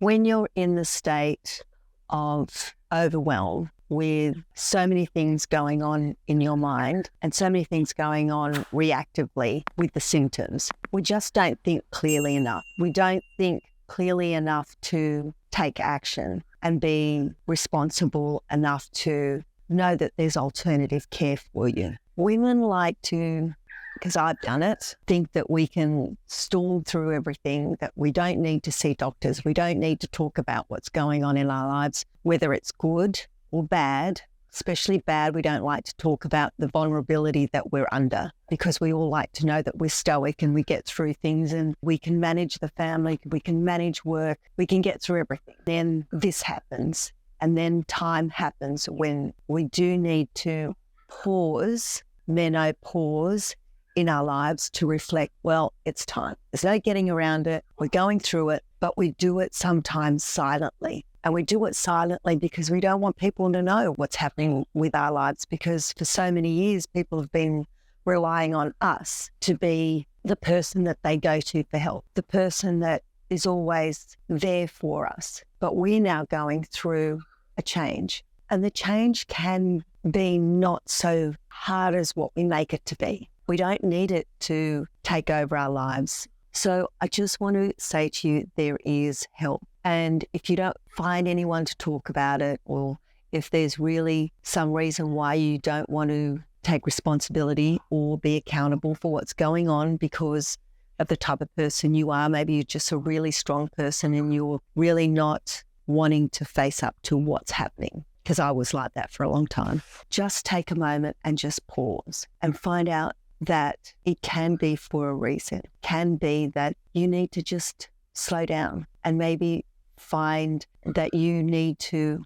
When you're in the state of overwhelm with so many things going on in your mind and so many things going on reactively with the symptoms, we just don't think clearly enough. We don't think clearly enough to take action and be responsible enough to know that there's alternative care for you. Women like to, because I've done it, think that we can storm through everything, that we don't need to see doctors, we don't need to talk about what's going on in our lives, whether it's good or bad. Especially bad, we don't like to talk about the vulnerability that we're under, because we all like to know that we're stoic and we get through things and we can manage the family, we can manage work, we can get through everything. Then this happens, and then time happens when we do need to pause, menopause, in our lives to reflect, well, it's time. There's no getting around it. We're going through it, but we do it sometimes silently. And we do it silently because we don't want people to know what's happening with our lives, because for so many years, people have been relying on us to be the person that they go to for help, the person that is always there for us. But we're now going through a change, and the change can be not so hard as what we make it to be. We don't need it to take over our lives. So I just want to say to you, there is help. And if you don't find anyone to talk about it, or if there's really some reason why you don't want to take responsibility or be accountable for what's going on because of the type of person you are, maybe you're just a really strong person and you're really not wanting to face up to what's happening, because I was like that for a long time. Just take a moment and just pause and find out that it can be for a reason. It can be that you need to just slow down and maybe find that you need to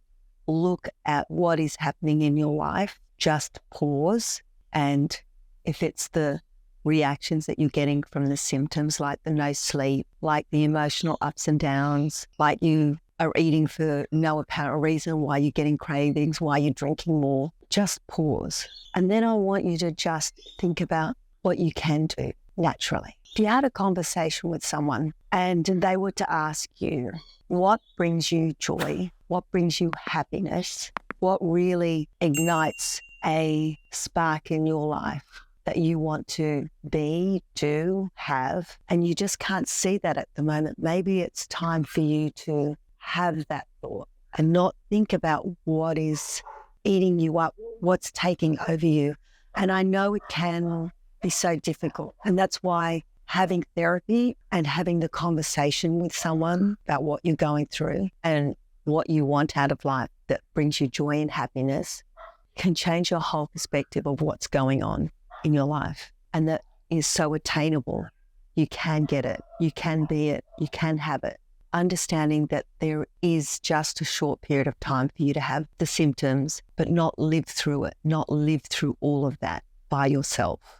look at what is happening in your life. Just pause. And if it's the reactions that you're getting from the symptoms, like the no sleep, like the emotional ups and downs, like you are eating for no apparent reason, why you're getting cravings, why you're drinking more, just pause. And then I want you to just think about what you can do naturally. If you had a conversation with someone and they were to ask you, what brings you joy? What brings you happiness? What really ignites a spark in your life that you want to be, do, have, and you just can't see that at the moment? Maybe it's time for you to have that thought and not think about what is eating you up, what's taking over you. And I know it can be so difficult. And that's why having therapy and having the conversation with someone about what you're going through and what you want out of life that brings you joy and happiness can change your whole perspective of what's going on in your life. And that is so attainable. You can get it. You can be it. You can have it. Understanding that there is just a short period of time for you to have the symptoms, but not live through it, not live through all of that by yourself.